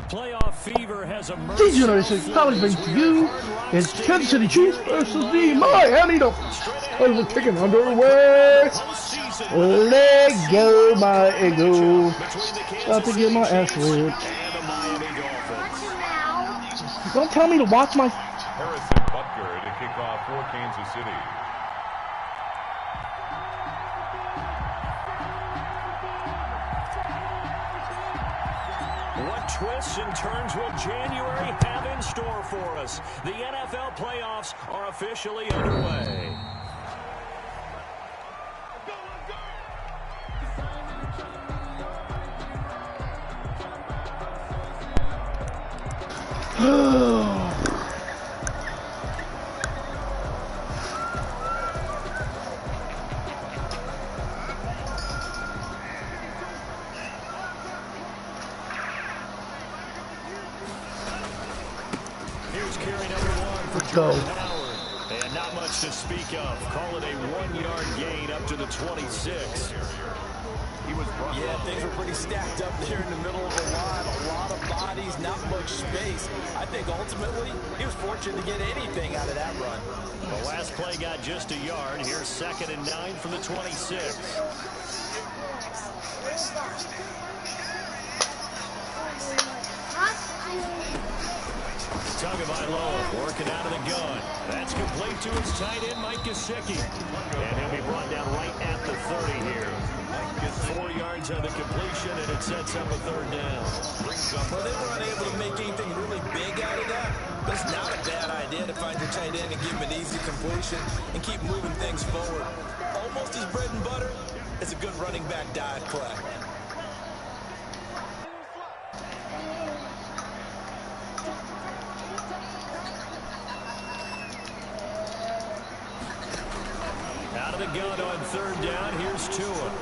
Playoff fever has emerged. This generation college brings to you is Kansas City Chiefs versus the Miami Dolphins. Overtaken underway. Let go, my ego. About to get my ass whipped. Don't tell me to watch my. Harrison Butker to kick off for Kansas City. What twists and turns will January have in store for us? The NFL playoffs are officially underway. Here's carry number 1 for Jordan Howard. And not much to speak of. Call it a 1-yard gain up to the 26. Yeah, things were pretty stacked up there in the middle of the line. A lot of bodies, not much space. I think ultimately he was fortunate to get anything out of that run. The last play got just a yard. Here's 2nd and 9 from the 26. Tagovailoa working out of the gun. That's complete to his tight end, Mike Gesicki. And he'll be brought down right at the 30 here. 4 yards on the completion, and it sets up a 3rd down. Well, they were unable to make anything really big out of that. But it's not a bad idea to find your tight end and give him an easy completion and keep moving things forward. Almost his bread and butter. It's a good running back dive play. Out of the gun on 3rd down. Here's Tua.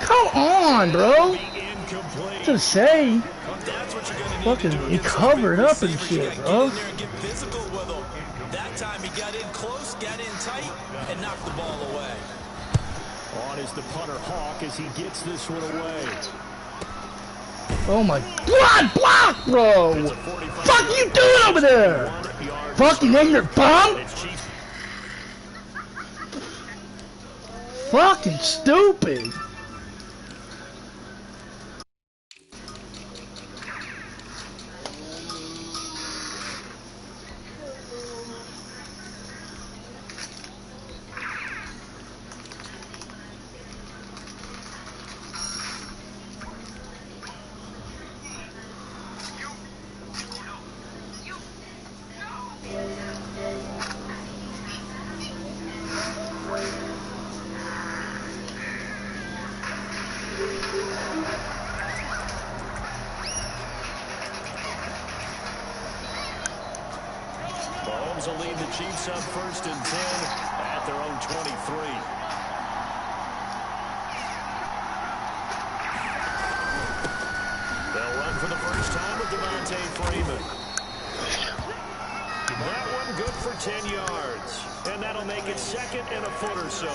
Come on, bro. Incomplete. To say. That's what you're gonna need Fucking to do he covered up and shit, bro. Get in there and get physical with him. That time he got in close, got in tight, and knocked the ball away. On is the punter Hawk as he gets this one away. Oh my God, block, bro. Fuck you doing over there? Fucking ignorant bum. Fucking stupid. Mahomes will lead the Chiefs up 1st and 10 at their own 23. They'll run for the first time with Devontae Freeman. That one good for 10 yards. And that'll make it 2nd and a foot or so.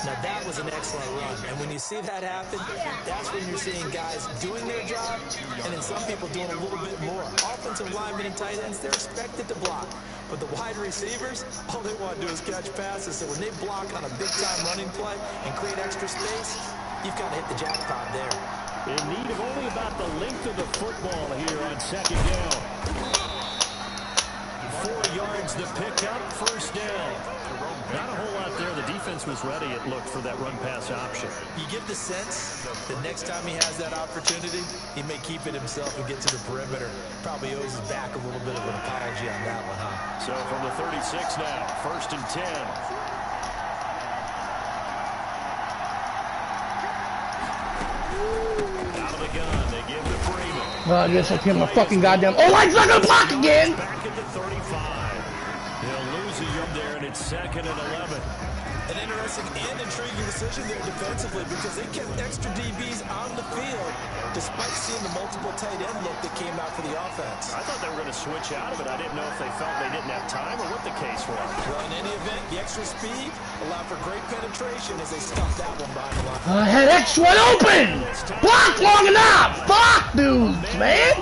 Now that was an excellent run, and when you see that happen, that's when you're seeing guys doing their job, and then some people doing a little bit more. Offensive linemen and tight ends, they're expected to block, but the wide receivers, all they want to do is catch passes, so when they block on a big-time running play and create extra space, you've got to hit the jackpot there. In need of only about the length of the football here on 2nd down. 4 yards the pickup, 1st down. Not a whole lot there. The defense was ready, it looked, for that run-pass option. You get the sense that next time he has that opportunity, he may keep it himself and get to the perimeter. Probably owes his back a little bit of an apology on that one, huh? So from the 36 now, 1st and 10. Out of the gun, they give to Freeman. Well, I guess I can't my fucking goddamn. Oh, I'm not gonna block again. Back at the 35. They'll lose a yard there, and it's 2nd and 11. An interesting Interesting and intriguing decision there defensively because they kept extra DBs on the field despite seeing the multiple tight end look that came out for the offense. I thought they were going to switch out of it. I didn't know if they felt they didn't have time or what the case was. Well, in any event, the extra speed allowed for great penetration as they stuffed that one behind the line. I had X wide open! Block long enough! Fuck dudes, man!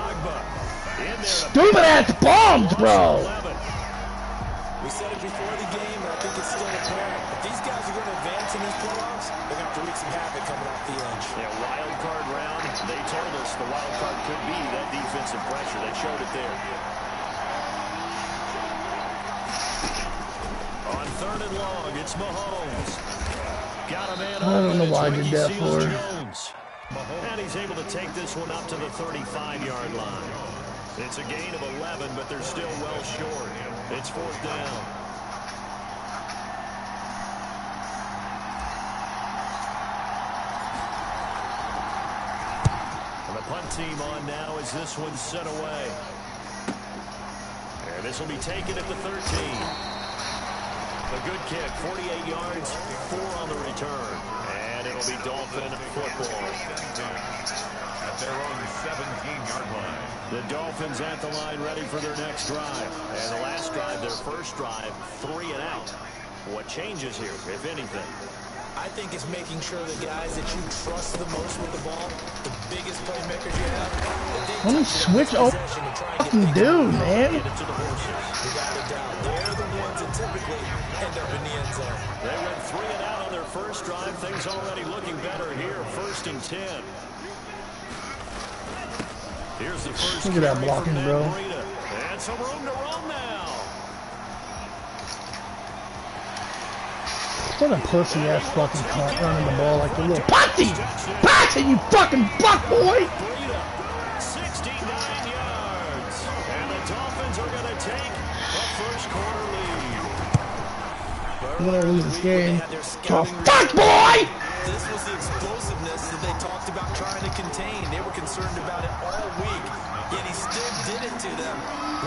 Stupid ass bombs, bro! We said it before the game, and I think it's still apparent. If these guys are going to advance in these playoffs, they're going to have to wreak some havoc coming off the edge. Yeah, wild card round. They told us the wild card could be that defensive pressure. They showed it there. On 3rd and long, it's Mahomes. Got a man I don't know why I did that for. And he's able to take this one up to the 35-yard line. It's a gain of 11, but they're still well short. It's 4th down. And the punt team on now as this one's set away. And this will be taken at the 13. A good kick, 48 yards, 4 on the return. And it'll be Dolphin football. At their own 17-yard line. The Dolphins at the line ready for their next drive. And the last drive, their first drive, 3 and out. What changes here, if anything? I think it's making sure the guys that you trust the most with the ball, the biggest playmakers you have, Let me switch over fucking dude, man. Get it to the horses. Without a doubt, they're the ones that typically end up in the end zone. They went 3 and out on their first drive. Things already looking better here. 1st and 10. Here's the first. Look at that blocking, bro. And some room to run now. What a pussy ass fucking cunt running the ball like a little pussy! Pass it, you fucking fuck boy! 69 yards. And the Dolphins are going to take a first quarter lead. We're gonna lose this game. Oh, fuck boy! This was the explosiveness that they talked about trying to contain. They were concerned about it all week, yet he still did it to them.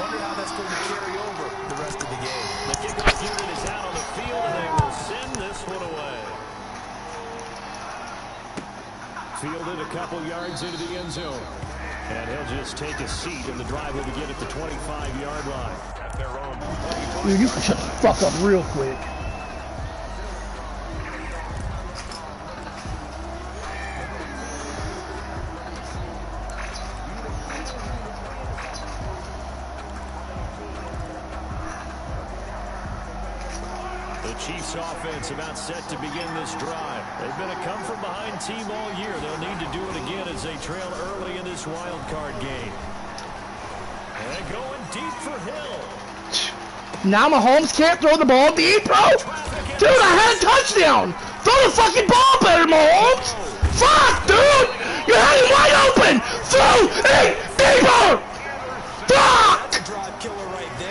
Wonder how that's going to carry over the rest of the game. The kickoff unit is out on the field, and they will send this one away. Fielded a couple yards into the end zone. And he'll just take a seat, and the drive will begin at the 25-yard line. At their own. Dude, you can shut the fuck up real quick. Chiefs offense about set to begin this drive. They've been a come-from-behind team all year. They'll need to do it again as they trail early in this wild card game. And going deep for Hill. Now Mahomes can't throw the ball deep, bro? Dude, I had a touchdown! Throw the fucking ball better, Mahomes! Fuck, dude! You had him wide open! Throw it deeper! Fuck!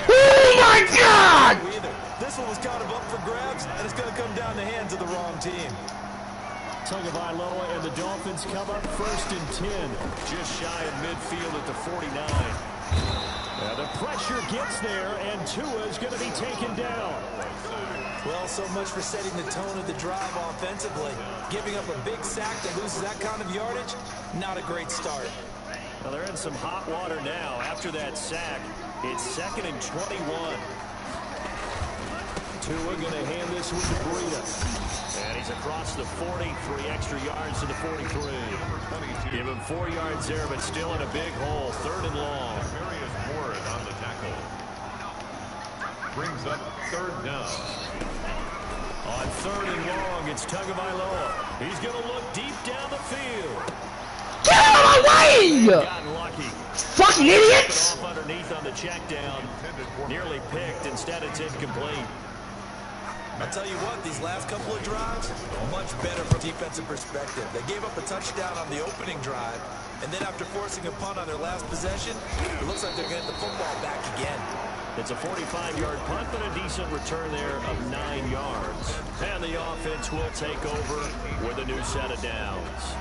Oh my god! This one was kind of up for grabs, and it's going to come down the hands of the wrong team. Tagovailoa and the Dolphins come up 1st and 10. Just shy of midfield at the 49. The pressure gets there, and Tua is going to be taken down. Well, so much for setting the tone of the drive offensively. Giving up a big sack that loses that kind of yardage, not a great start. Well, they're in some hot water now. After that sack, it's 2nd and 21. Tua going to hand this one to Breida. And he's across the 40, 3 extra yards to the 43. Give him 4 yards there, but still in a big hole. 3rd and long. On the tackle. Brings up 3rd down. On 3rd and long, it's Tagovailoa. He's going to look deep down the field. Get out of my way! Gotten lucky. Fucking idiots! Off underneath on the check down. Nearly picked. Instead, it's incomplete. I'll tell you what, these last couple of drives, much better from a defensive perspective. They gave up a touchdown on the opening drive, and then after forcing a punt on their last possession, it looks like they're getting the football back again. It's a 45-yard punt, but a decent return there of 9 yards. And the offense will take over with a new set of downs.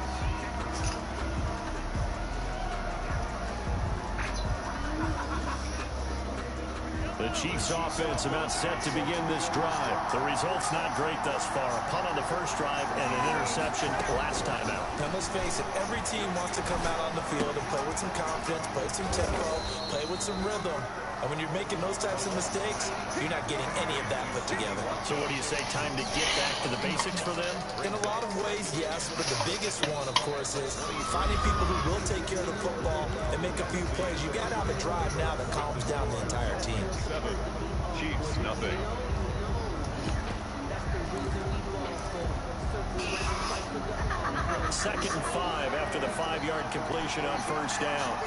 The Chiefs offense about set to begin this drive. The result's not great thus far. A punt on the first drive and an interception last time out. Now, let's face it, every team wants to come out on the field and play with some confidence, play with some tempo, play with some rhythm. And when you're making those types of mistakes, you're not getting any of that put together. So what do you say, time to get back to the basics for them? In a lot of ways, yes, but the biggest one, of course, is finding people who will take care of the football and make a few plays. You got to have a drive now that calms down the entire team. 7, Chiefs, nothing. Second and 5 after the 5-yard completion on first down.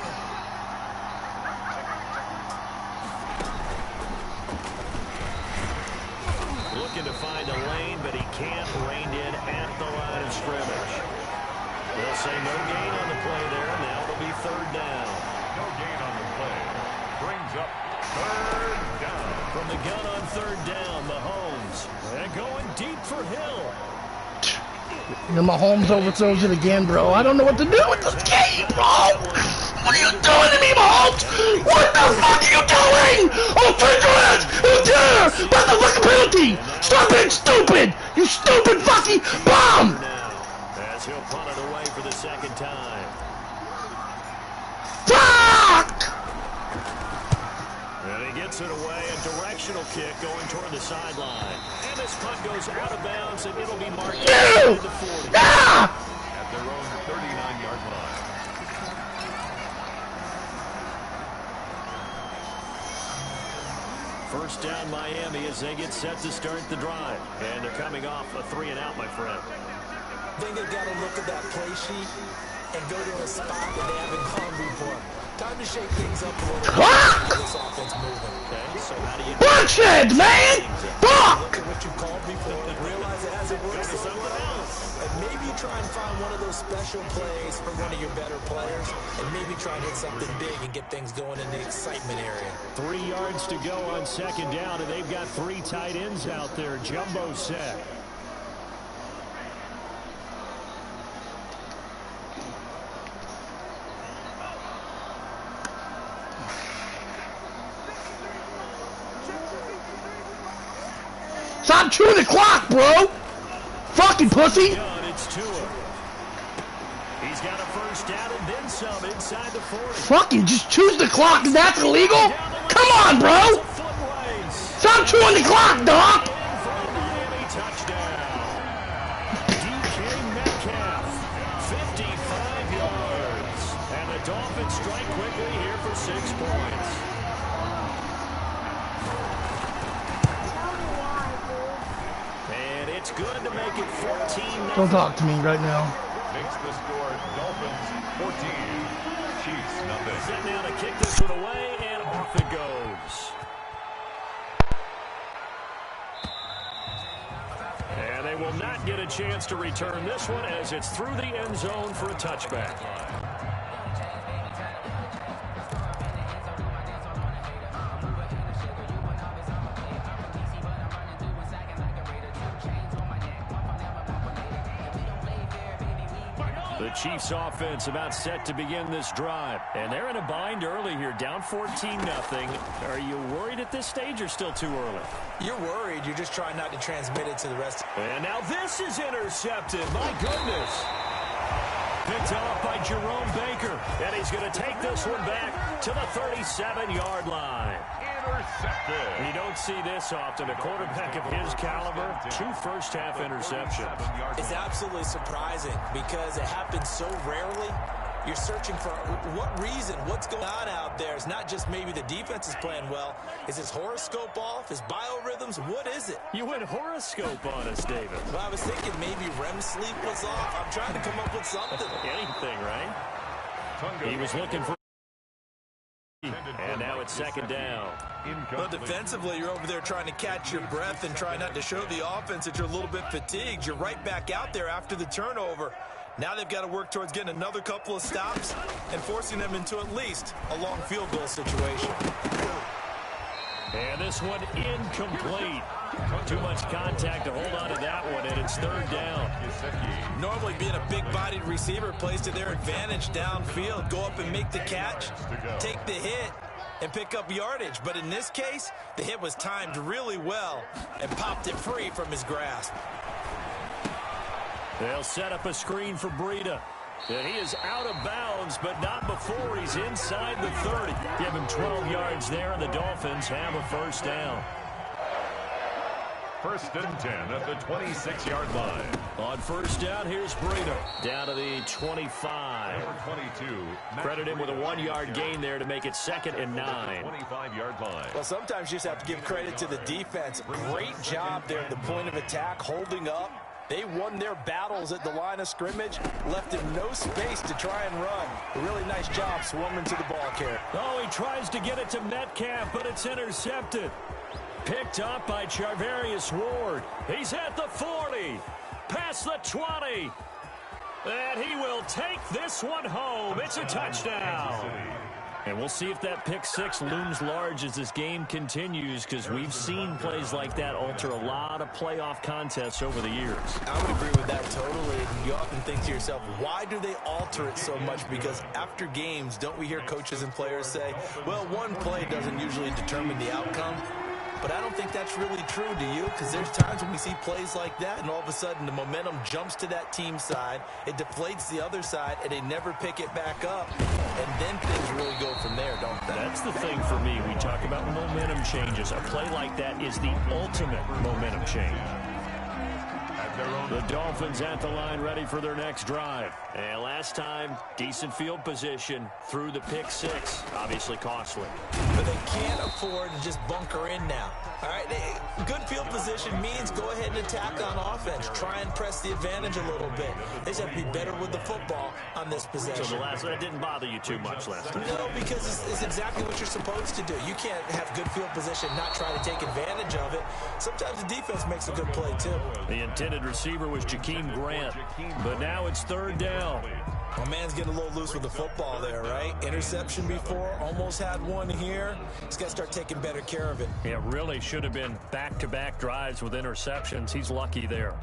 Looking to find a lane, but he can't rein in at the line of scrimmage. They'll say no gain on the play there. Now it'll be third down. No gain on the play. Brings up third down. From the gun on third down, Mahomes. And going deep for Hill. And Mahomes overthrows it again, bro. I don't know what to do with this game, bro. What are you doing to me, Mahomes? What the fuck are you doing? Oh, take your ass! Oh, there! That's the fucking penalty! Stop being stupid! You stupid fucking bomb! As he'll punt it away for the second time. Fuck! And he gets it away. A directional kick going toward the sideline. And this punt goes out of bounds, and it'll be marked You! at the 40. Ah! At their own 39-yard line. First down Miami as they get set to start the drive. And they're coming off a 3-and-out, my friend. I think they've got to look at that play sheet and go to a spot that they haven't gone before. Time to shake things up a little bit. Get this offense moving. Okay, so how do you Bullshit, man! Fuck! Look at what you called before. Realize it hasn't worked so well. And maybe try and find one of those special plays for one of your better players. And maybe try and hit something big and get things going in the excitement area. 3 yards to go on second down, and they've got 3 tight ends out there. Jumbo set. Stop chewing the clock, bro! Fucking pussy! It's Tua. He's got a first down and then some inside the 40. Fucking just choose the clock. That's illegal? Come on, bro! Stop chewing the clock, dog! Miami touchdown. DK Metcalf, 55 yards. And the Dolphins strike quickly here for 6 points. And it's good to make it 14. Don't talk to me right now. Makes the score Dolphins 14. Chiefs nothing. Set now to kick this one away, and off it goes. And they will not get a chance to return this one as it's through the end zone for a touchback. The Chiefs offense about set to begin this drive. And they're in a bind early here, down 14-0. Are you worried at this stage or still too early? You're worried. You're just trying not to transmit it to the rest. And now this is intercepted. My goodness. Picked off by Jerome Baker. And he's going to take this one back to the 37-yard line. Intercepted. You don't see this often. A quarterback of his caliber, 2 first-half interceptions. It's absolutely surprising because it happens so rarely. You're searching for what reason, what's going on out there. It's not just maybe the defense is playing well. Is his horoscope off? His biorhythms? What is it? You went horoscope on us, David. Well, I was thinking maybe REM sleep was off. I'm trying to come up with something. Anything, right? He was looking for... And now it's second down. Well, defensively, you're over there trying to catch your breath and try not to show the offense that you're a little bit fatigued. You're right back out there after the turnover. Now they've got to work towards getting another couple of stops and forcing them into at least a long field goal situation. And this one incomplete. Too much contact to hold on to that one, and it's third down. Normally being a big-bodied receiver plays to their advantage downfield. Go up and make the catch, take the hit, and pick up yardage. But in this case, the hit was timed really well and popped it free from his grasp. They'll set up a screen for Breida. And he is out of bounds, but not before he's inside the 30. Give him 12 yards there, and the Dolphins have a first down. 1st and 10 at the 26-yard line. On first down, here's Breida. Down to the 25. Number 22. Credit him with a 1-yard gain there to make it 2nd and 9. 25-yard line. Well, sometimes you just have to give credit to the defense. Great job there at the point of attack, holding up. They won their battles at the line of scrimmage, left him no space to try and run. A really nice job swarming to the ball carrier. Oh, he tries to get it to Metcalf, but it's intercepted. Picked up by Charvarius Ward. He's at the 40, past the 20. And he will take this one home. It's a touchdown. And we'll see if that pick six looms large as this game continues, because we've seen plays like that alter a lot of playoff contests over the years. I would agree with that totally. You often think to yourself, why do they alter it so much? Because after games, don't we hear coaches and players say, well, one play doesn't usually determine the outcome? But I don't think that's really true, do you? Because there's times when we see plays like that, and all of a sudden the momentum jumps to that team side, it deflates the other side, and they never pick it back up. And then things really go from there, don't they? That's the thing for me. We talk about momentum changes. A play like that is the ultimate momentum change. The Dolphins at the line, ready for their next drive. And last time, decent field position through the pick six. Obviously costly. But they can't afford to just bunker in now. All right, good field position means go ahead and attack on offense. Try and press the advantage a little bit. They just have to be better with the football on this possession. So that didn't bother you too much last time? No, because it's exactly what you're supposed to do. You can't have good field position, not try to take advantage of it. Sometimes the defense makes a good play, too. The intended receiver was Jakeem Grant, but now it's 3rd down. My man's getting a little loose with the football there, right? Interception before, almost had one here. He's got to start taking better care of it. Yeah, really should have been back-to-back drives with interceptions. He's lucky there.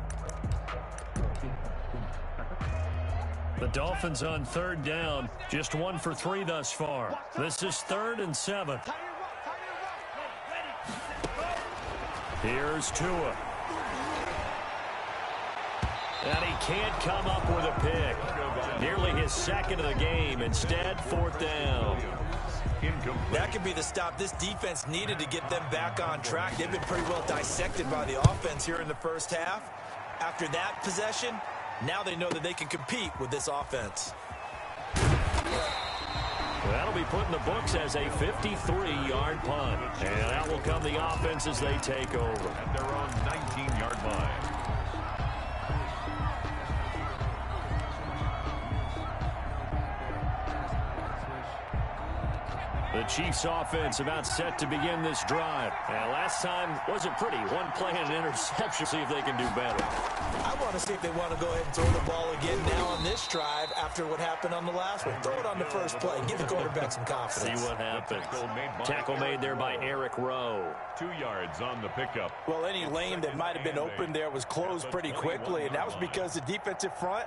The Dolphins on 3rd down, just 1 for 3 thus far. This is 3rd and 7. Here's Tua. And he can't come up with a pick. Nearly his 2nd of the game. Instead, 4th down. That could be the stop this defense needed to get them back on track. They've been pretty well dissected by the offense here in the first half. After that possession, now they know that they can compete with this offense. That'll be put in the books as a 53-yard punt. And out will come the offense as they take over. At their own 19-yard line. The Chiefs offense about set to begin this drive. And last time wasn't pretty. One play and an interception. See if they can do better. I want to see if they want to go ahead and throw the ball again now on this drive after what happened on the last one. Throw it on the first play. Give the quarterback some confidence. See what happens. Tackle made there by Eric Rowe. 2 yards on the pickup. Well, any lane that might have been open there was closed pretty quickly, and that was because the defensive front,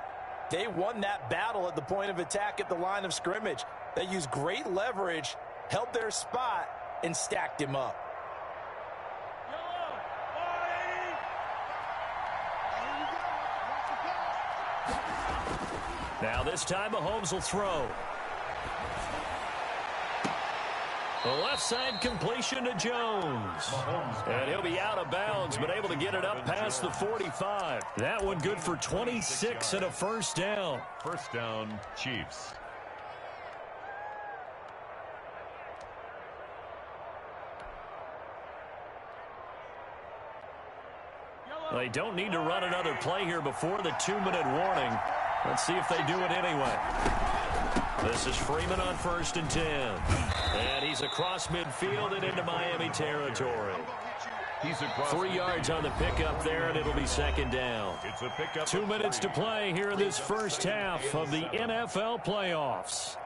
they won that battle at the point of attack at the line of scrimmage. They used great leverage, held their spot, and stacked him up. Now this time Mahomes will throw. The left side completion to Jones. And he'll be out of bounds, but able to get it up past the 45. That one good for 26 and a first down. First down, Chiefs. They don't need to run another play here before the 2-minute warning. Let's see if they do it anyway. This is Freeman on 1st and 10. And he's across midfield and into Miami territory. He's across 3 yards on the pickup there, and it'll be 2nd down. It's a pickup. 2 minutes to play here in this first half of the NFL playoffs.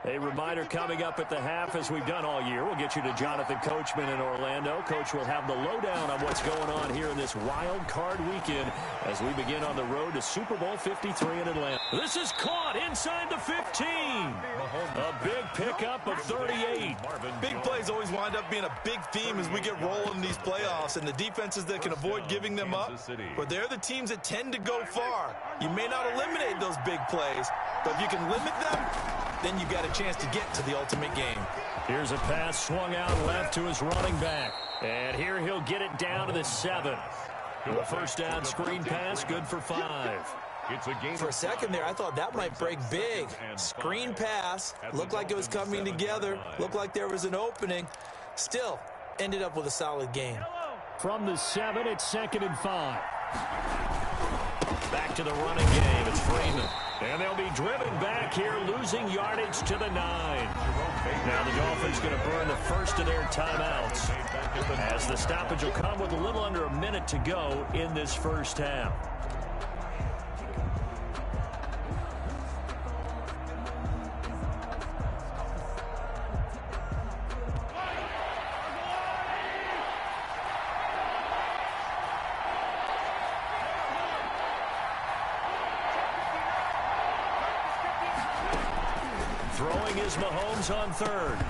A reminder coming up at the half, as we've done all year. We'll get you to Jonathan Coachman in Orlando. Coach will have the lowdown on what's going on here in this wild card weekend as we begin on the road to Super Bowl 53 in Atlanta. This is caught inside the 15. A big pickup of 38. Big plays always wind up being a big theme as we get rolling in these playoffs, and the defenses that can avoid giving them up, but they're the teams that tend to go far. You may not eliminate those big plays, but if you can limit them, then you got a chance to get to the ultimate game. Here's a pass swung out left to his running back. And here he'll get it down to the 7. A first down screen pass, good for 5. It's a game. For a second there, I thought that might break big. Screen pass, looked like it was coming together, looked like there was an opening. Still, ended up with a solid gain. From the 7, it's 2nd and 5. Back to the running game, it's Freeman. And they'll be driven back here, losing yardage to the 9. Now the Dolphins going to burn the first of their timeouts, as the stoppage will come with a little under a minute to go in this first half. Throwing is Mahomes on 3rd.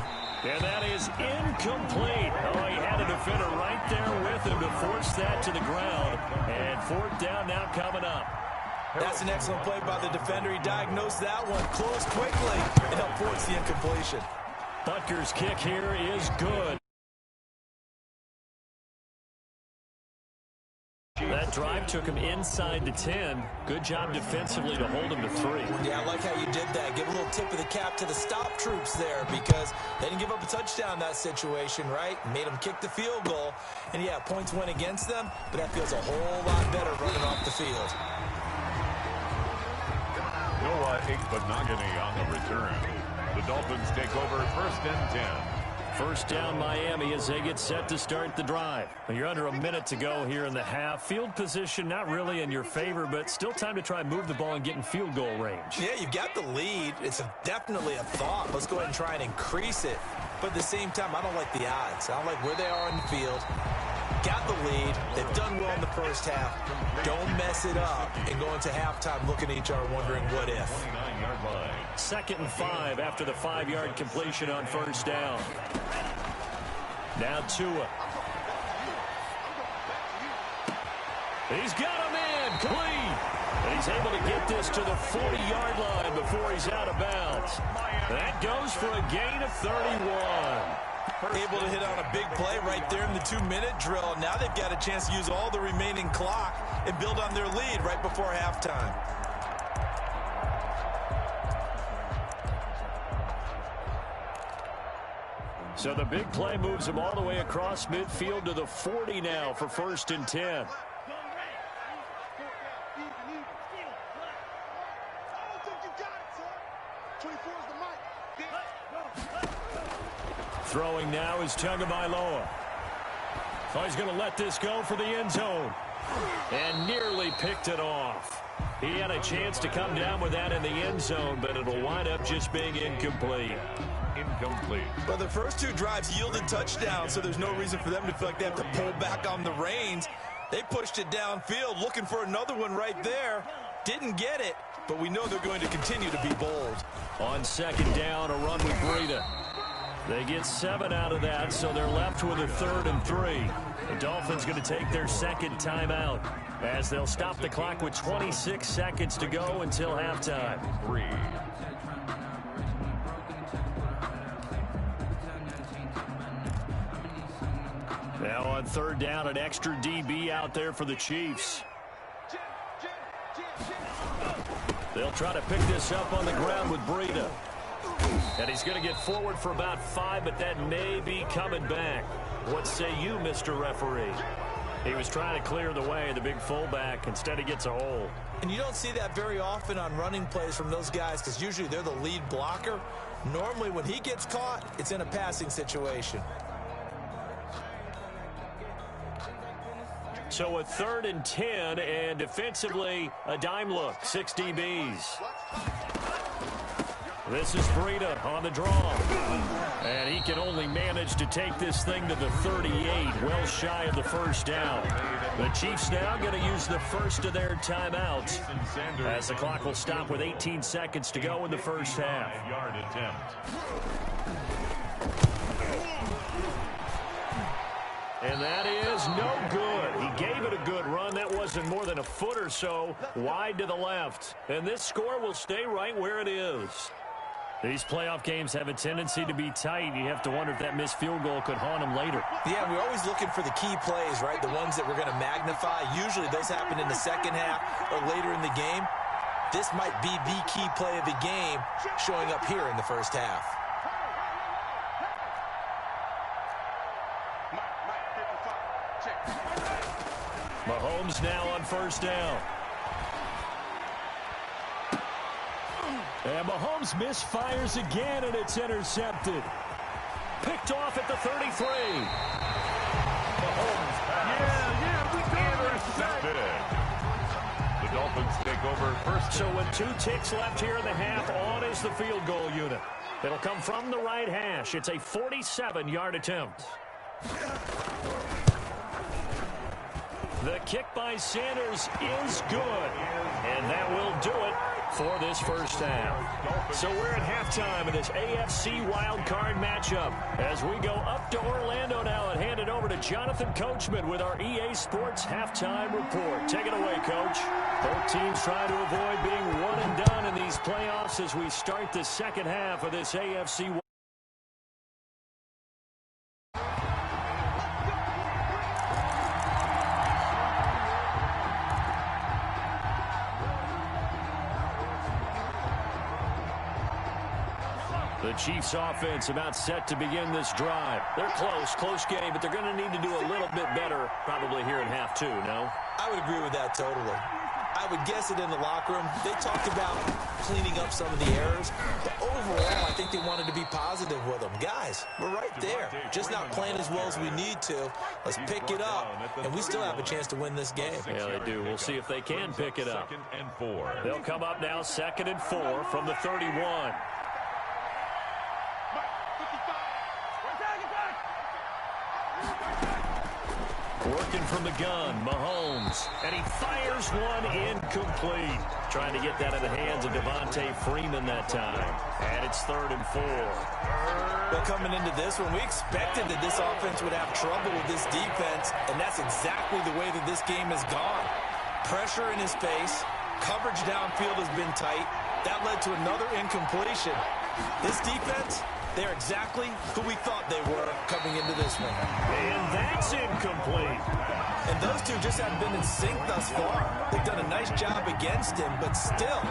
And that is incomplete. Oh, he had a defender right there with him to force that to the ground. And 4th down now coming up. That's an excellent play by the defender. He diagnosed that one, closed quickly, and helped force the incompletion. Butker's kick here is good. That drive took him inside the 10. Good job defensively to hold him to 3. Yeah, I like how you did that. Give a little tip of the cap to the stop troops there, because they didn't give up a touchdown in that situation, right? Made them kick the field goal. And, yeah, points went against them, but that feels a whole lot better running off the field. Noah Igbenogany on the return. The Dolphins take over 1st and 10. First down Miami as they get set to start the drive. You're under a minute to go here in the half. Field position not really in your favor, but still time to try and move the ball and get in field goal range. Yeah, you've got the lead. It's definitely a thought. Let's go ahead and try and increase it. But at the same time, I don't like the odds. I don't like where they are on the field. Got the lead. They've done well in the first half. Don't mess it up and go into halftime looking at each other wondering what if. 29-yard line. 2nd and 5 after the 5-yard completion on first down. Now Tua. He's got him in, clean. And he's able to get this to the 40-yard line before he's out of bounds. That goes for a gain of 31. Able to hit on a big play right there in the 2-minute drill. Now they've got a chance to use all the remaining clock and build on their lead right before halftime. So the big play moves them all the way across midfield to the 40 now for 1st and 10. Throwing now is Tagovailoa. So he's going to let this go for the end zone. And nearly picked it off. He had a chance to come down with that in the end zone, but it'll wind up just being incomplete. Incomplete. Well, the first 2 drives yielded touchdowns, so there's no reason for them to feel like they have to pull back on the reins. They pushed it downfield, looking for another one right there. Didn't get it, but we know they're going to continue to be bold. On 2nd down, a run with Breida. They get 7 out of that, so they're left with a 3rd and 3. The Dolphins going to take their 2nd timeout as they'll stop the clock with 26 seconds to go until halftime. 3. Now on 3rd down, an extra DB out there for the Chiefs. They'll try to pick this up on the ground with Breida. And he's going to get forward for about 5, but that may be coming back. What say you, Mr. Referee? He was trying to clear the way, the big fullback. Instead, he gets a hole. And you don't see that very often on running plays from those guys, because usually they're the lead blocker. Normally, when he gets caught, it's in a passing situation. So a 3rd and 10, and defensively, a dime look. 6 DBs. This is Breida on the draw. And he can only manage to take this thing to the 38, well shy of the first down. The Chiefs now going to use the first of their timeouts as the clock will stop with 18 seconds to go in the first half. And that is no good. He gave it a good run. That wasn't more than a foot or so wide to the left. And this score will stay right where it is. These playoff games have a tendency to be tight. You have to wonder if that missed field goal could haunt him later. Yeah, we're always looking for the key plays, right? The ones that we're going to magnify. Usually those happen in the second half or later in the game. This might be the key play of the game showing up here in the first half. Mahomes now on first down. And Mahomes misfires again, and it's intercepted. Picked off at the 33. Mahomes intercepted. The Dolphins take over first. So with 2 ticks left here in the half, on is the field goal unit. It'll come from the right hash. It's a 47-yard attempt. The kick by Sanders is good, and that will do it for this first half. So we're at halftime in this AFC wildcard matchup as we go up to Orlando now and hand it over to Jonathan Coachman with our EA Sports halftime report. Take it away, Coach. Both teams trying to avoid being one and done in these playoffs as we start the second half of this AFC. The Chiefs offense about set to begin this drive. They're close game, but they're going to need to do a little bit better probably here in half 2, no? I would agree with that totally. I would guess it in the locker room. They talked about cleaning up some of the errors, but overall I think they wanted to be positive with them. Guys, we're right there. Just not playing as well as we need to. Let's pick it up, and we still have a chance to win this game. Yeah, they do. We'll see if they can pick it up. They'll come up now 2nd and 4 from the 31. Working from the gun, Mahomes, and he fires one incomplete. Trying to get that in the hands of Devontae Freeman that time. And it's 3rd and 4. Well, coming into this one, we expected that this offense would have trouble with this defense, and that's exactly the way that this game has gone. Pressure in his face, coverage downfield has been tight. That led to another incompletion. This defense, they're exactly who we thought they were coming into this one. And that's incomplete. And those two just haven't been in sync thus far. They've done a nice job against him, but still,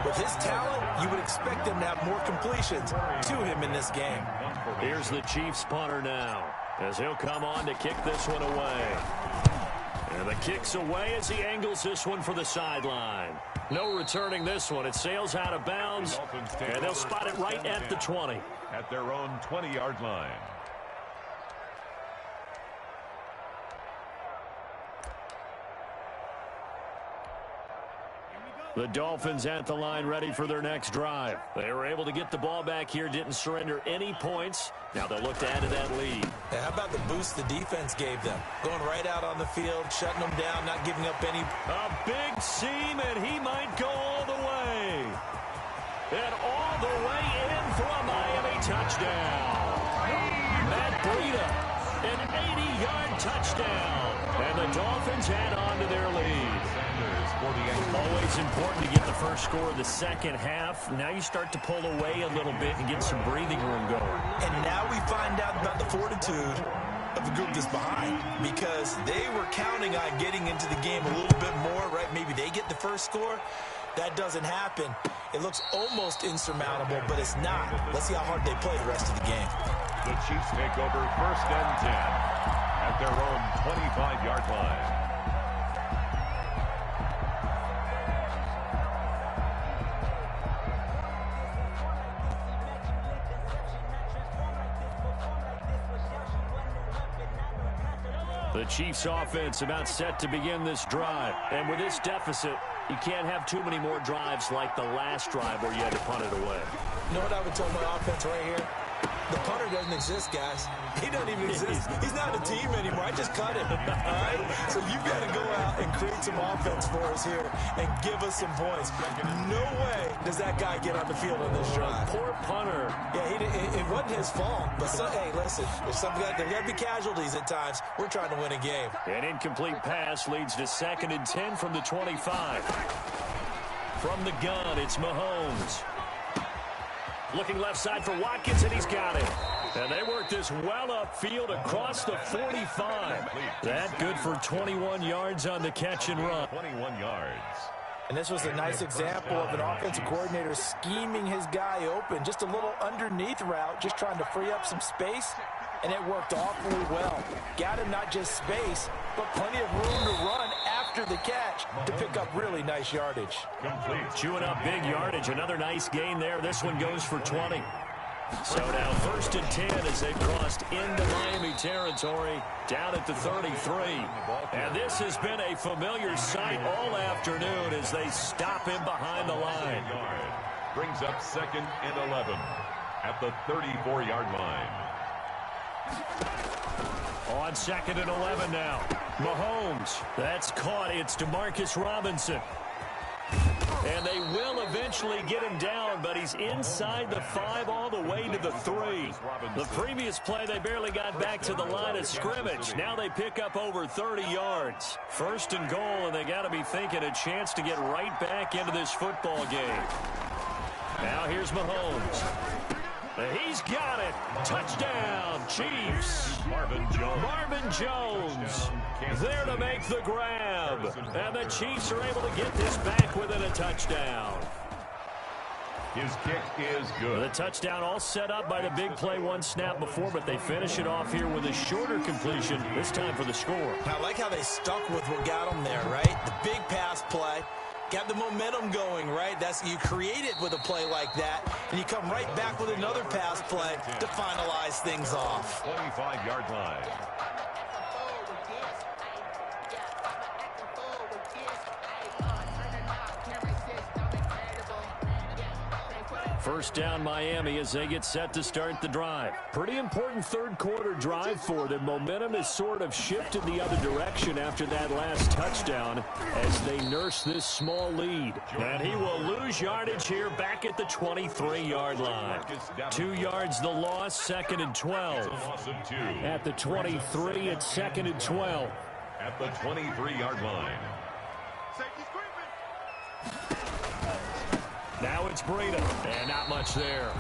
with his talent, you would expect them to have more completions to him in this game. Here's the Chiefs punter now, as he'll come on to kick this one away. And the kick's away as he angles this one for the sideline. No returning this one. It sails out of bounds, and they'll spot it right at the 20. At their own 20-yard line. The Dolphins at the line ready for their next drive. They were able to get the ball back here, didn't surrender any points. Now they'll look to add to that lead. Yeah, how about the boost the defense gave them? Going right out on the field, shutting them down, not giving up any. A big seam, and he might go all the way. And all the way in for a Miami touchdown. Matt Breida, an 80-yard touchdown. And the Dolphins add on to their lead. Always important to get the first score of the second half. Now you start to pull away a little bit and get some breathing room going. And now we find out about the fortitude of the group that's behind, because they were counting on getting into the game a little bit more, right? Maybe they get the first score. That doesn't happen. It looks almost insurmountable, but it's not. Let's see how hard they play the rest of the game. The Chiefs take over 1st and 10 at their own 25-yard line. The Chiefs offense about set to begin this drive. And with this deficit, you can't have too many more drives like the last drive where you had to punt it away. You know what I would tell my offense right here? The punter doesn't exist, guys. He doesn't even exist. He's not a team anymore. I just cut him. All right? So you've got to go out and create some offense for us here and give us some points. No way does that guy get on the field on this drive. Poor punter. Yeah, it wasn't his fault. But, hey, listen, there's got to be casualties at times. We're trying to win a game. An incomplete pass leads to 2nd and 10 from the 25. From the gun, it's Mahomes. Looking left side for Watkins, and he's got it. And they work this well upfield across the 45. That good for 21 yards on the catch and run. 21 yards. And this was a nice example of an offensive coordinator scheming his guy open. Just a little underneath route, just trying to free up some space. And it worked awfully well. Got him not just space, but plenty of room to run after the catch to pick up really nice yardage. Complete. Chewing up big yardage. Another nice gain there. This one goes for 20. So now 1st and 10 as they've crossed into Miami territory down at the 33. And this has been a familiar sight all afternoon as they stop him behind the line. Brings up 2nd and 11 at the 34-yard line. On 2nd and 11 now. Mahomes. That's caught. It's Demarcus Robinson. And they will eventually get him down, but he's inside the 5 all the way to the 3. The previous play, they barely got back to the line of scrimmage. Now they pick up over 30 yards. 1st and goal, and they got to be thinking a chance to get right back into this football game. Now here's Mahomes. He's got it. Touchdown, Chiefs. Marvin Jones there to make the grab. And the Chiefs are able to get this back within a touchdown. His kick is good. The touchdown all set up by the big play one snap before, but they finish it off here with a shorter completion, this time for the score. I like how they stuck with what got them there, right? The big pass play. Got the momentum going, right? You create it with a play like that, and you come right back with another pass play to finalize things off. 25-yard line. First down Miami as they get set to start the drive. Pretty important third quarter drive for them. Momentum has sort of shifted the other direction after that last touchdown as they nurse this small lead. And he will lose yardage here back at the 23-yard line. 2 yards the loss, 2nd and 12. At the 23, it's 2nd and 12. At the 23-yard line. Now it's Breida, and not much there.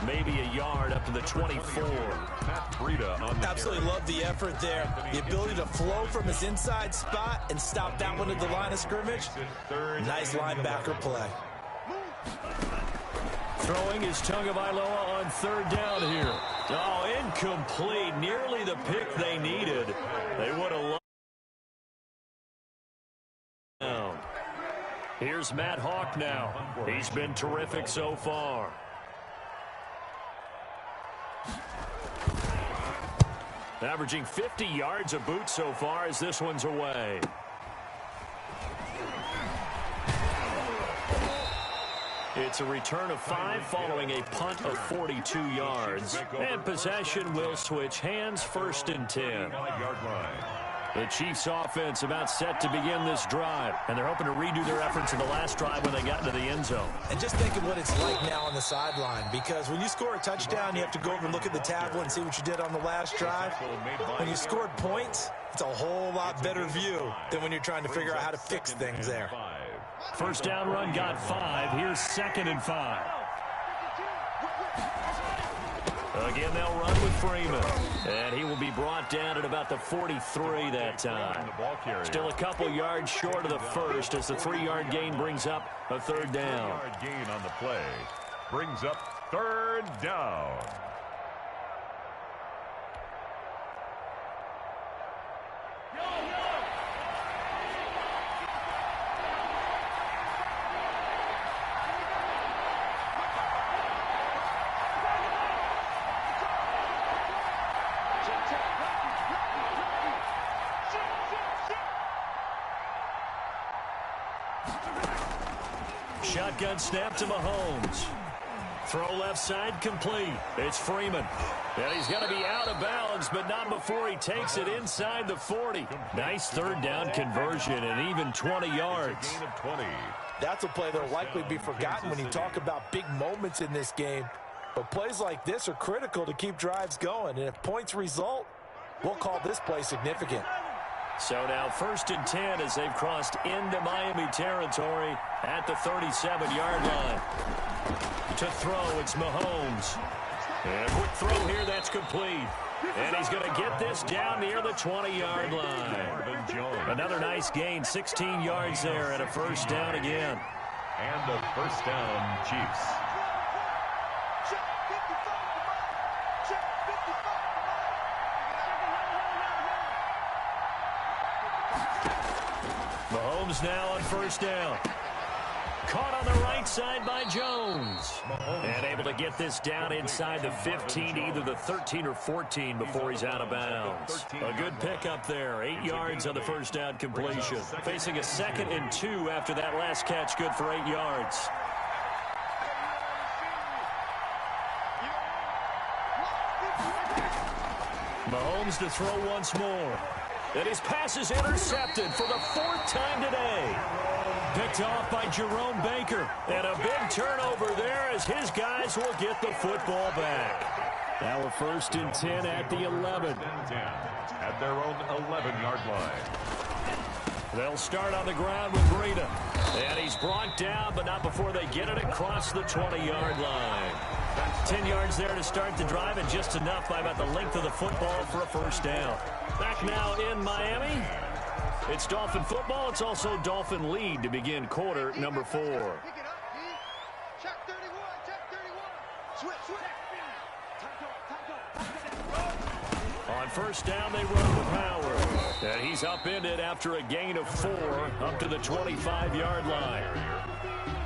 Maybe a yard up to the 24. Matt Breida on the Absolutely love the effort there. The ability to flow from his inside spot and stop that one at the line of scrimmage. Nice linebacker play. Throwing is Tagovailoa on 3rd down here. Oh, incomplete. Nearly the pick they needed. They would have loved. Here's Matt Hawk now. He's been terrific so far. Averaging 50 yards a boot so far as this one's away. It's a return of 5 following a punt of 42 yards. And possession will switch hands, 1st and 10. The Chiefs offense about set to begin this drive, and they're hoping to redo their efforts in the last drive when they got into the end zone. And just think of what it's like now on the sideline, because when you score a touchdown, you have to go over and look at the tablet and see what you did on the last drive. When you scored points, it's a whole lot better view than when you're trying to figure out how to fix things there. First down run got 5. Here's 2nd and 5. Again, they'll run with Freeman. And he will be brought down at about the 43 that time. Still a couple yards short of the first as the 3-yard gain brings up a 3rd down. 3-yard gain on the play brings up 3rd down. Shotgun snap to Mahomes. Throw left side complete. It's Freeman. And he's going to be out of bounds, but not before he takes it inside the 40. Nice third down conversion and even 20 yards. Gain of 20. That's a play that will likely be forgotten when you talk about big moments in this game. But plays like this are critical to keep drives going. And if points result, we'll call this play significant. So now 1st and 10 as they've crossed into Miami territory at the 37-yard line. To throw, it's Mahomes. And a quick throw here, that's complete. And he's going to get this down near the 20-yard line. Another nice gain, 16 yards there and a first down again. And a first down, Chiefs. Mahomes now on first down. Caught on the right side by Jones. And able to get this down inside the 15, either the 13 or 14 before he's out of bounds. A good pickup there. 8 yards on the first down completion. Facing a 2nd and 2 after that last catch. Good for 8 yards. Mahomes to throw once more. And his pass is intercepted for the 4th time today. Picked off by Jerome Baker. And a big turnover there as his guys will get the football back. Now a 1st and 10 at the 11. At their own 11-yard line. They'll start on the ground with Breida. And he's brought down, but not before they get it across the 20-yard line. 10 yards there to start the drive, and just enough by about the length of the football for a first down. Back now in Miami. It's Dolphin football. It's also Dolphin lead to begin quarter number 4. Check 31, check 31. Switch. On first down, they run with power. And he's upended after a gain of 4 up to the 25-yard line.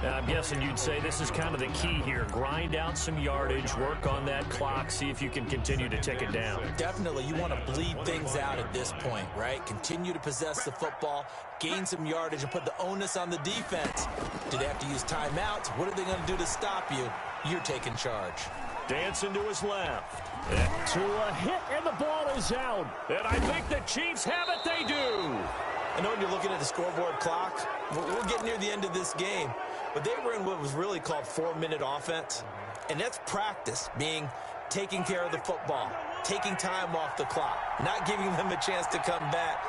Now, I'm guessing you'd say this is kind of the key here. Grind out some yardage, work on that clock, see if you can continue to take it down. Definitely, you want to bleed things out at this point, right? Continue to possess the football, gain some yardage, and put the onus on the defense. Do they have to use timeouts? What are they going to do to stop you? You're taking charge. Dancing to his left. To a hit, and the ball is out. And I think the Chiefs have it. They do. I know when you're looking at the scoreboard clock, we're getting near the end of this game. But they were in what was really called 4-minute offense. And that's practice, being taking care of the football, taking time off the clock, not giving them a chance to come back.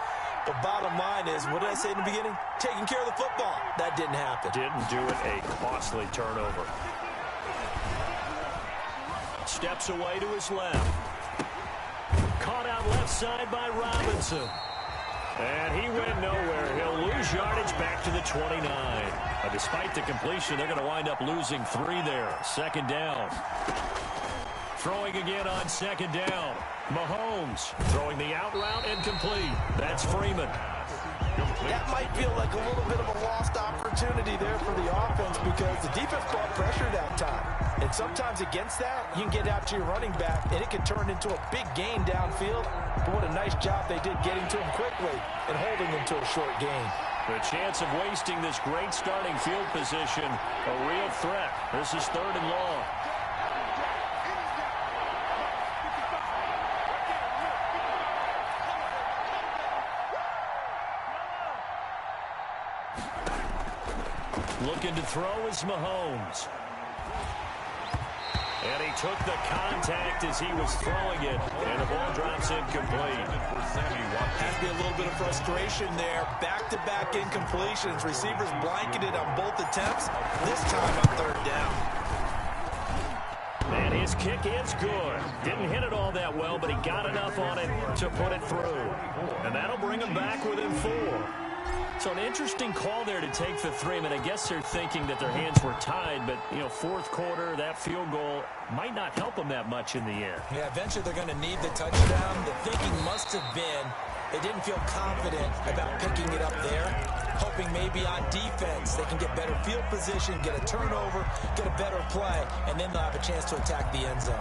The bottom line is, what did I say in the beginning? Taking care of the football. That didn't happen. Didn't do it. A costly turnover. Steps away to his left. Caught out left side by Robinson. And he went nowhere. He'll lose yardage back to the 29. Despite the completion, they're going to wind up losing 3 there. 2nd down. Throwing again on 2nd down. Mahomes throwing the out route and complete. That's Freeman. That might feel like a little bit of a lost opportunity there for the offense because the defense brought pressure that time. And sometimes against that, you can get out to your running back, and it can turn into a big gain downfield. But what a nice job they did getting to him quickly and holding him to a short gain. The chance of wasting this great starting field position, a real threat. This is 3rd and long. Looking to throw is Mahomes. And he took the contact as he was throwing it, and the ball drops incomplete. Has to be a little bit of frustration there. Back-to-back incompletions. Receivers blanketed on both attempts. This time on 3rd down. And his kick is good. Didn't hit it all that well, but he got enough on it to put it through. And that'll bring him back within 4. So an interesting call there to take the 3. I mean, I guess they're thinking that their hands were tied, but, you know, 4th quarter, that field goal might not help them that much in the end. Yeah, eventually they're going to need the touchdown. The thinking must have been they didn't feel confident about picking it up there, hoping maybe on defense they can get better field position, get a turnover, get a better play, and then they'll have a chance to attack the end zone.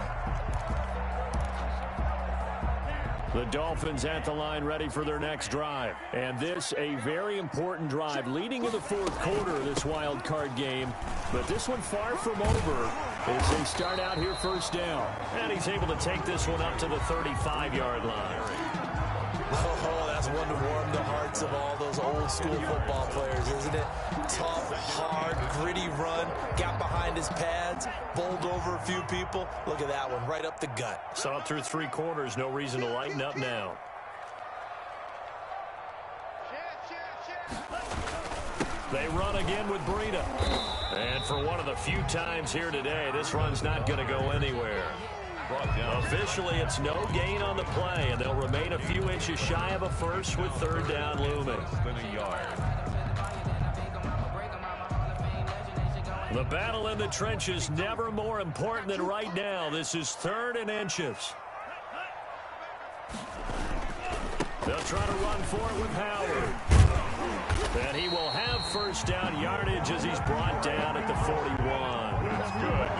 The Dolphins at the line ready for their next drive. And this a very important drive leading in the 4th quarter of this wild card game. But this one far from over as they start out here first down. And he's able to take this one up to the 35-yard line. Oh, that's one to warm the hearts of all those old school football players, isn't it? Tough, hard, gritty run, got behind his pads, bowled over a few people. Look at that one, right up the gut. Saw it through 3 quarters, no reason to lighten up now. They run again with Breida. And for one of the few times here today, this run's not going to go anywhere. Officially, it's no gain on the play, and they'll remain a few inches shy of a first with 3rd down looming. The battle in the trenches never more important than right now. This is 3rd and inches. They'll try to run for it with Howard. And he will have first down yardage as he's brought down at the 41.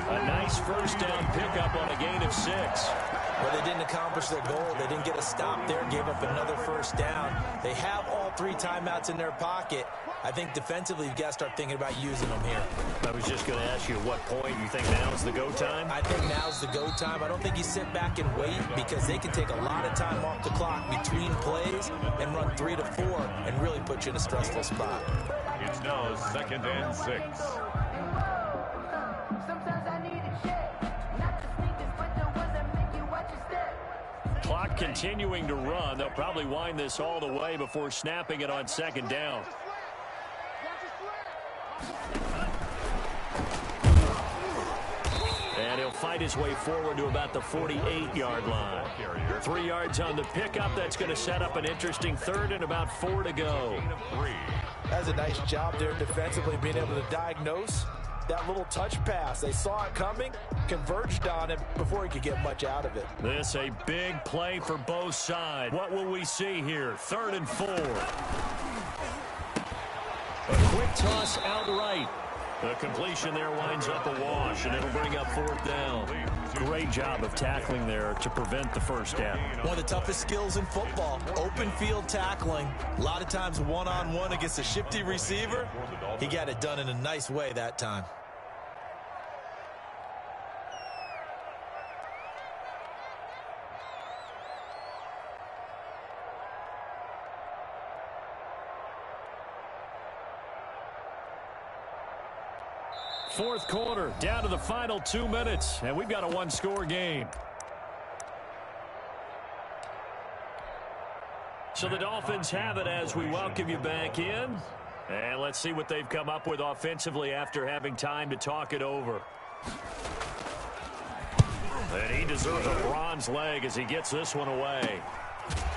A nice first down pickup on a gain of 6. Well, they didn't accomplish their goal. They didn't get a stop there, gave up another first down. They have all 3 timeouts in their pocket. I think defensively you've got to start thinking about using them here. I was just going to ask you at what point you think now's the go time? I think now's the go time. I don't think you sit back and wait because they can take a lot of time off the clock between plays and run 3 to 4 and really put you in a stressful spot. It's now 2nd and 6. Clock continuing to run. They'll probably wind this all the way before snapping it on 2nd down. And he'll fight his way forward to about the 48-yard line. 3 yards on the pickup. That's going to set up an interesting 3rd and about 4 to go. That's a nice job there defensively, being able to diagnose that little touch pass. They saw it coming, converged on it before he could get much out of it. This a big play for both sides. What will we see here? 3rd and 4. A quick toss out right. The completion there winds up a wash, and it'll bring up 4th down. Great job of tackling there to prevent the first down. One of the toughest skills in football, open field tackling. A lot of times one-on-one against a shifty receiver. He got it done in a nice way that time. Fourth quarter, down to the final 2 minutes, and we've got a 1-score game. So the Dolphins have it as we welcome you back in. And let's see what they've come up with offensively after having time to talk it over. And he deserves a bronze leg as he gets this one away.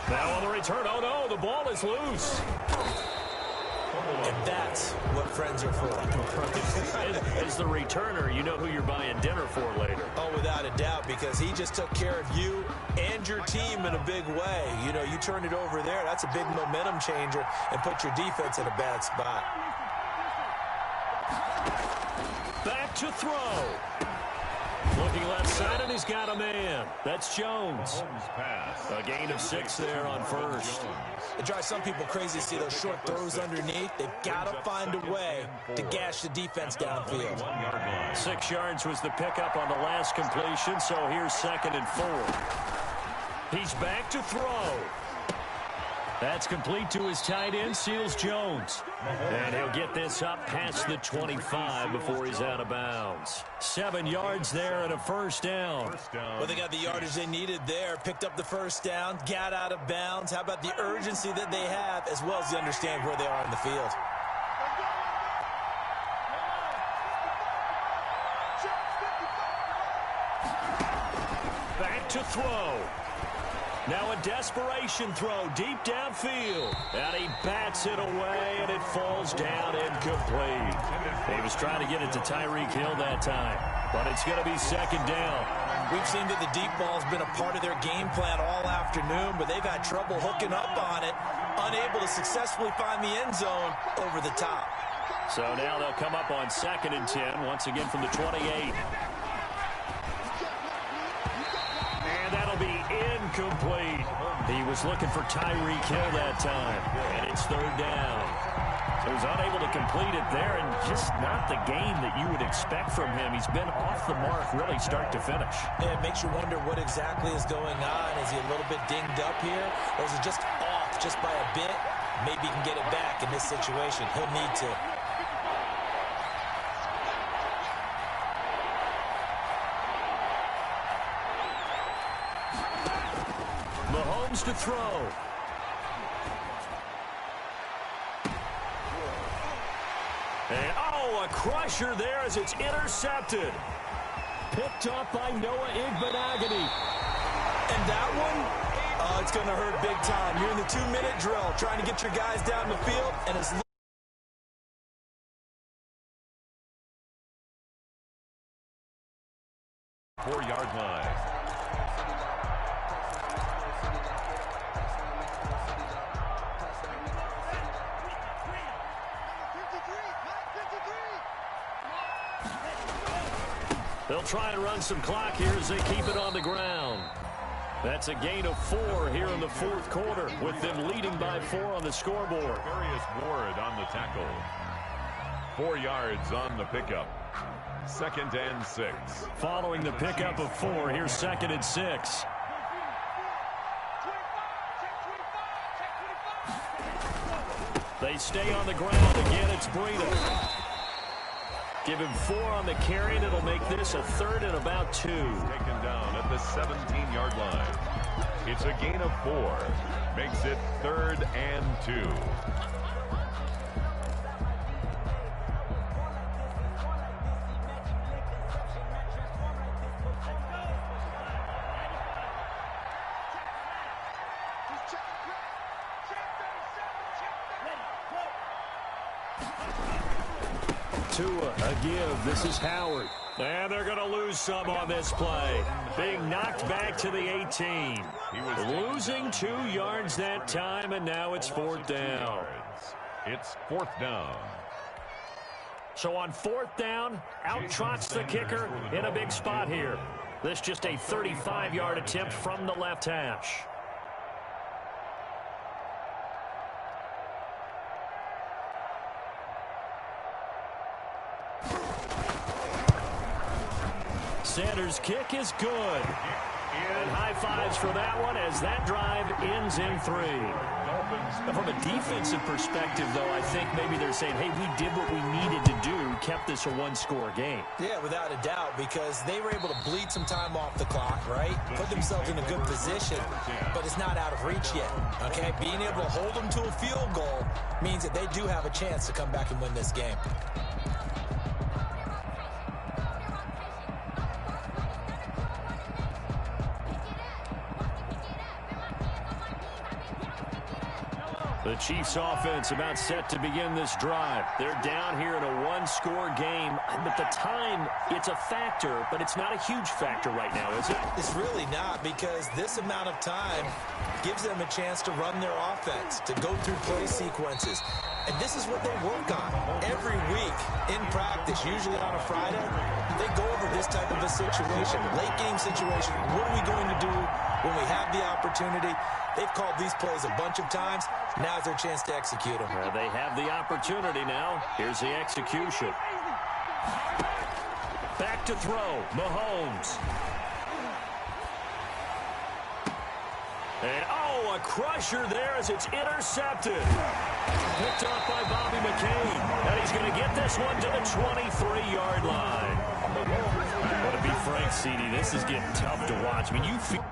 Now on the return, oh no, the ball is loose. And that's what friends are for. As the returner, you know who you're buying dinner for later. Oh, without a doubt, because he just took care of you and your team in a big way. You know, you turn it over there, that's a big momentum changer and put your defense in a bad spot. Back to throw. Looking left side, and he's got a man. That's Jones. A gain of 6 there on first. It drives some people crazy to see those short throws underneath. They've got to find a way to gash the defense downfield. 6 yards was the pickup on the last completion, so here's 2nd and 4. He's back to throw. That's complete to his tight end, Seals Jones. And he'll get this up past the 25 before he's out of bounds. 7 yards there and a first down. Well, they got the yardage they needed there, picked up the first down, got out of bounds. How about the urgency that they have, as well as they understand where they are in the field? Back to throw. Now a desperation throw deep downfield. And he bats it away, and it falls down incomplete. He was trying to get it to Tyreek Hill that time, but it's going to be 2nd down. We've seen that the deep ball's been a part of their game plan all afternoon, but they've had trouble hooking up on it, unable to successfully find the end zone over the top. So now they'll come up on 2nd and 10, once again from the 28. And that'll be incomplete. He was looking for Tyreek Hill that time, and it's 3rd down. Was unable to complete it there, and just not the game that you would expect from him. He's been off the mark really start to finish. Yeah, it makes you wonder what exactly is going on. Is he a little bit dinged up here, or is it just off just by a bit? Maybe he can get it back in this situation. He'll need to. Mahomes to throw. And, a crusher there as it's intercepted. Picked up by Noah Igbenogany. And that one, it's going to hurt big time. You're in the 2-minute drill, trying to get your guys down the field, and it's 4-yard line. They'll try and run some clock here as they keep it on the ground. That's a gain of 4 here in the fourth quarter, with them leading by 4 on the scoreboard. Darius Ward on the tackle. 4 yards on the pickup. 2nd and 6. Following the pickup of 4, here's 2nd and 6. They stay on the ground. Again, it's Breida. Give him 4 on the carry, and it'll make this a 3rd and about 2. Taken down at the 17-yard line. It's a gain of 4. Makes it 3rd and 2. A give. This is Howard. And they're going to lose some on this play. Being knocked back to the 18. He was losing 2 yards that time, and now it's 4th down. It's 4th down. So on 4th down, out trots the kicker in a big spot here. This just a 35-yard attempt from the left hash. Sanders' kick is good. And high fives for that one as that drive ends in 3. From a defensive perspective, though, I think maybe they're saying, hey, we did what we needed to do, kept this a 1-score game. Yeah, without a doubt, because they were able to bleed some time off the clock, right? Put themselves in a good position, but it's not out of reach yet, okay? Being able to hold them to a field goal means that they do have a chance to come back and win this game. The Chiefs offense about set to begin this drive. They're down here in a 1-score game. But the time, it's a factor, but it's not a huge factor right now, is it? It's really not, because this amount of time gives them a chance to run their offense, to go through play sequences. And this is what they work on every week in practice, usually on a Friday. They go over this type of a situation, late game situation. What are we going to do when we have the opportunity? They've called these plays a bunch of times. Now's their chance to execute them. They have the opportunity now. Here's the execution. Back to throw. Mahomes. And, a crusher there as it's intercepted. Picked off by Bobby McCain. And he's going to get this one to the 23-yard line. But to be frank, CD, this is getting tough to watch. I mean, you feel